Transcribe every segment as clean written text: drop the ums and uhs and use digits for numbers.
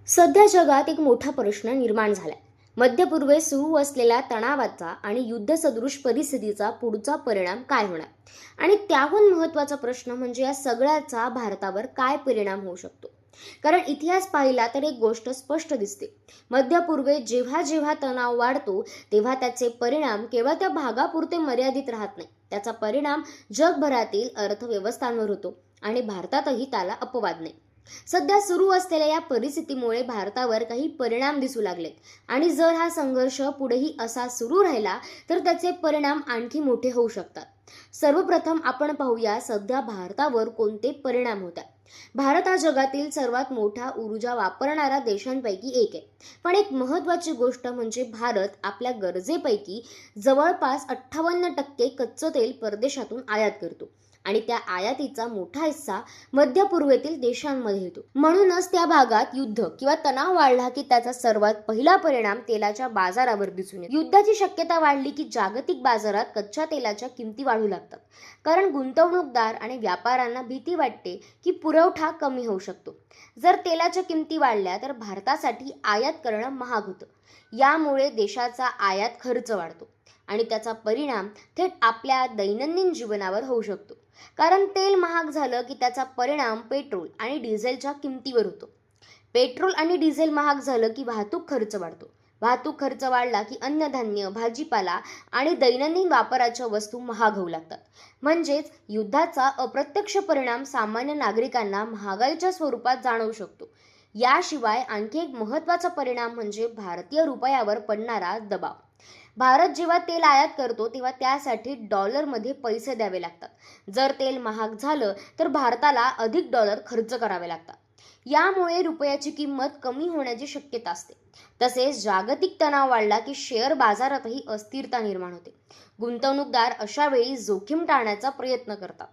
सध्या जगात एक मोठा प्रश्न निर्माण झालाय. मध्य पूर्वेत सुरू असलेल्या तणावाचा आणि युद्धसदृश परिस्थितीचा पुढचा परिणाम काय होणार, आणि त्याहून महत्त्वाचा प्रश्न म्हणजे या सगळ्याचा भारतावर काय परिणाम होऊ शकतो. कारण इतिहास पाहिला तर एक गोष्ट स्पष्ट दिसते. मध्य पूर्वेत जेव्हा जेव्हा तणाव वाढतो तेव्हा त्याचे परिणाम केवळ त्या भागापुरते मर्यादित राहत नाही. त्याचा परिणाम जगभरातील अर्थव्यवस्थांवर होतो आणि भारतातही त्याला अपवाद नाही. सध्या सुरू असलेल्या या परिस्थितीमुळे भारतावर काही परिणाम दिसू लागलेत, आणि जर हा संघर्ष पुढेही असा सुरू राहिला तर त्याचे परिणाम आणखी मोठे होऊ शकतात. सर्वप्रथम आपण पाहूया सध्या भारतावर कोणते परिणाम होतात. भारत हा जगातील सर्वात मोठा ऊर्जा वापरणारा देशांपैकी एक आहे. पण एक महत्त्वाची गोष्ट म्हणजे भारत आपल्या गरजेपैकी जवळपास 58% कच्चं तेल परदेशातून आयात करतो, आणि त्या आयातीचा मोठा हिस्सा मध्य पूर्वेतील देशांमध्ये येतो. म्हणूनच त्या भागात युद्ध किंवा तणाव वाढला की त्याचा सर्वात पहिला परिणाम तेलाच्या बाजारावर दिसून येतो. युद्धाची शक्यता वाढली की जागतिक बाजारात कच्च्या तेलाच्या किमती वाढू लागतात, कारण गुंतवणूकदार आणि व्यापाऱ्यांना भीती वाटते की पुरवठा कमी होऊ शकतो. जर तेलाच्या किमती वाढल्या तर भारतासाठी आयात करणं महाग होतं. यामुळे देशाचा आयात खर्च वाढतो आणि त्याचा परिणाम थेट आपल्या दैनंदिन जीवनावर होऊ शकतो. कारण तेल महाग झालं की त्याचा परिणाम पेट्रोल आणि डिझेलच्या किमतीवर होतो. पेट्रोल आणि डिझेल महाग झालं की वाहतूक खर्च वाढतो. वाहतूक खर्च वाढला की अन्नधान्य, भाजीपाला आणि दैनंदिन वापराच्या वस्तू महाग होऊ लागतात. म्हणजेच युद्धाचा अप्रत्यक्ष परिणाम सामान्य नागरिकांना महागाईच्या स्वरूपात जाणवू शकतो. याशिवाय आणखी एक महत्त्वाचा परिणाम म्हणजे भारतीय रुपयावर पडणारा दबाव. भारत जेव्हा तेल आयात करतो तेव्हा त्यासाठी डॉलरमध्ये पैसे द्यावे लागतात. जर तेल महाग झालं तर भारताला अधिक डॉलर खर्च करावे लागतात. यामुळे रुपयाची किंमत कमी होण्याची शक्यता असते. तसेच जागतिक तणाव वाढला की शेअर बाजारातही अस्थिरता निर्माण होते. गुंतवणूकदार अशा वेळी जोखीम टाळण्याचा प्रयत्न करतात.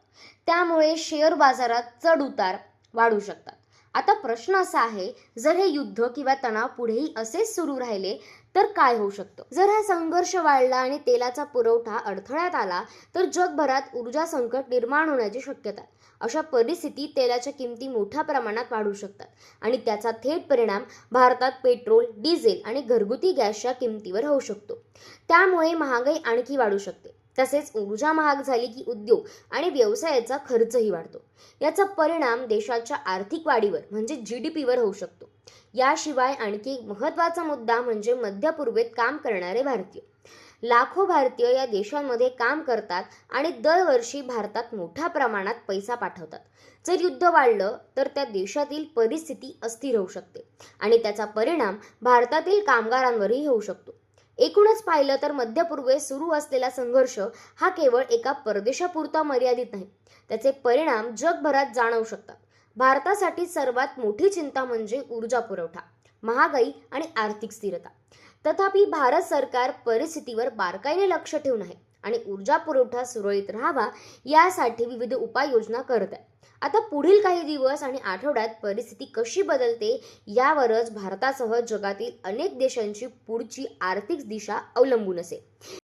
त्यामुळे शेअर बाजारात चढ उतार वाढू शकतात. आता प्रश्न असा आहे, जर हे युद्ध किंवा तणाव पुढेही असेच सुरू राहिले तर काय होऊ शकतं. जर हा संघर्ष वाढला आणि तेलाचा पुरवठा अडथळ्यात आला तर जगभरात ऊर्जा संकट निर्माण होण्याची शक्यता आहे. अशा परिस्थितीत तेलाच्या किमती मोठ्या प्रमाणात वाढू शकतात आणि त्याचा थेट परिणाम भारतात पेट्रोल, डिझेल आणि घरगुती गॅसच्या किमतीवर होऊ शकतो. त्यामुळे महागाई आणखी वाढू शकते. तसेच ऊर्जा महाग झाली की उद्योग आणि व्यवसायाचा खर्चही वाढतो. याचा परिणाम देशाच्या आर्थिक वाढीवर म्हणजे GDPवर होऊ शकतो. याशिवाय आणखी एक महत्त्वाचा मुद्दा म्हणजे मध्य पूर्वेत काम करणारे भारतीय. लाखो भारतीय या देशांमध्ये काम करतात आणि दरवर्षी भारतात मोठ्या प्रमाणात पैसा पाठवतात. जर युद्ध वाढलं तर त्या देशातील परिस्थिती अस्थिर होऊ शकते आणि त्याचा परिणाम भारतातील कामगारांवरही होऊ शकतो. एकूणच पाहिलं तर मध्य पूर्वेत सुरू असलेला संघर्ष हा केवळ एका प्रदेशापुरता मर्यादित नाही. त्याचे परिणाम जगभरात जाणवू शकतात. भारतासाठी सर्वात मोठी चिंता म्हणजे ऊर्जा पुरवठा, महागाई आणि आर्थिक स्थिरता. तथापि भारत सरकार परिस्थितीवर बारकाईने लक्ष ठेवून आहे आणि ऊर्जा पुरवठा सुरळीत राहावा यासाठी विविध उपाययोजना करत आहे. आता पुढील काही दिवस आणि आठवड्यात परिस्थिती कशी बदलते यावरच भारतासह जगातील अनेक देशांची पुढची आर्थिक दिशा अवलंबून असेल.